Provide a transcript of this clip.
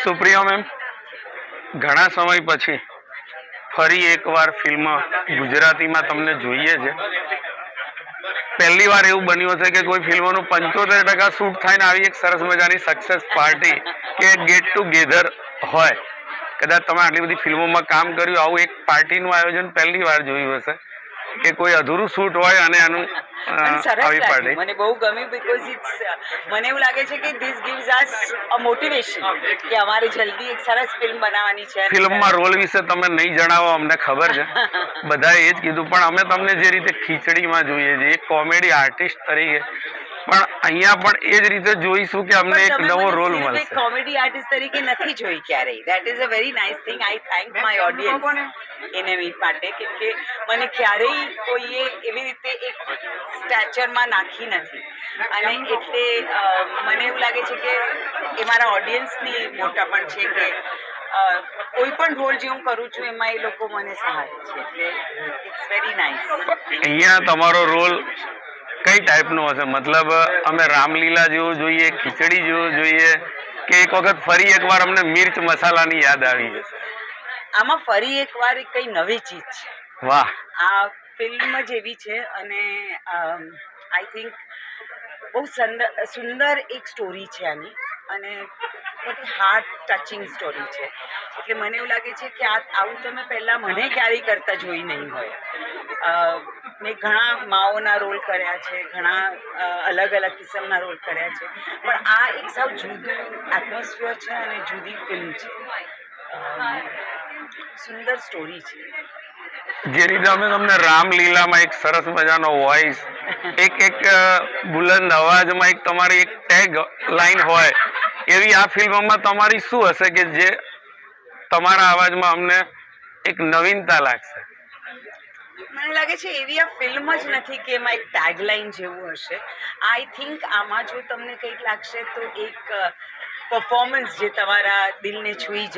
Supriya ma'am, ઘણા સમય પછી ફરી એકવાર ફિલ્મ ગુજરાતીમાં તમને જોઈએ છે. પહેલી વાર એવું બન્યું હશે કે કોઈ ફિલ્મોનું 75% શૂટ થાય ને આવી એક સરસ મજાની સક્સેસ પાર્ટી કે ગેટ ટુગેધર હોય. કદાચ તમે આટલી બધી ફિલ્મોમાં કામ કર્યું, આવું એક પાર્ટીનું આયોજન પહેલી વાર જોયું હશે કે કોઈ અધૂરું શૂટ હોય અને આનું આવી પાર્ટી. મને બહુ ગમ્યું બીકોઝ મને એવું લાગે છે કે this gives us a motivation કે અમારે જલ્દી એક સરસ ફિલ્મ બનાવવાની છે. ફિલ્મમાં રોલ વિશે તમે નહીં જણાવો, અમને ખબર છે, બધાએ એ જ કીધું, પણ અમે તમને જે રીતે ખીચડીમાં જોઈએ છીએ એક કોમેડી આર્ટિસ્ટ તરીકે, પણ અહીંયા પણ એ જ રીતે જોઈશું કે અમને એક નવો રોલ મળશે. કોમેડી આર્ટિસ્ટ તરીકે નથી જોઈ ક્યારેય. That is a very nice thing. I thank my audience એને માટે, કેમ કે મને ક્યારેય કોઈએ એવી રીતે એક સ્ટેચરમાં નાખી નથી, અને એટલે મને એવું લાગે છે કે એ મારા ઓડિયન્સની મોટા પણ છે કે કોઈ પણ રોલ જે હું કરું છું એમાં એ લોકો મને સહારે છે, એટલે ઇટ્સ વેરી નાઇસ. અહીંયા તમારો રોલ કઈ ટાઈપનો હશે? મતલબ અમે રામલીલા જેવું જોઈએ, ખીચડી જેવું જોઈએ, કે એક વખત ફરી એકવાર અમને મિર્ચ મસાલાની યાદ આવી જશે? આમાં ફરી એકવાર કઈ નવી ચીજ છે. વાહ, આ ફિલ્મ જ એવી છે, અને આઈ થિંક બહુ સુંદર એક સ્ટોરી છે આની, અને બધી હાર્ટ ટચિંગ સ્ટોરી છે. એટલે મને એવું લાગે છે કે આવું તમે પહેલાં મને ક્યારેય કરતા જોઈ નહીં હોય. મેં ઘણા માઓના રોલ કર્યા છે, ઘણા અલગ અલગ કિસ્મના રોલ કર્યા છે, પણ આ એક સાવ જુદું એટમોસ્ફિયર છે અને જુદી ફિલ્મ છે. સુંદર સ્ટોરી છે. જે રીતે અમે તમને રામલીલામાં એક સરસ મજાનો વોઇસ, એક બુલંદ અવાજમાં એક તમારી એક ટેગ લાઈન હોય, એવી આ ફિલ્મમાં તમારી શું હશે કે જે તમારા અવાજમાં અમને એક નવીનતા લાગશે? મને લાગે છે એવી આ ફિલ્મ જ નથી કે એમાં એક ટેગલાઇન જેવું હશે. આઈ થિંક આમાં જો તમને કંઈક લાગશે તો એક પરફોર્મન્સ જે તમારા દિલને છૂઈ જાય.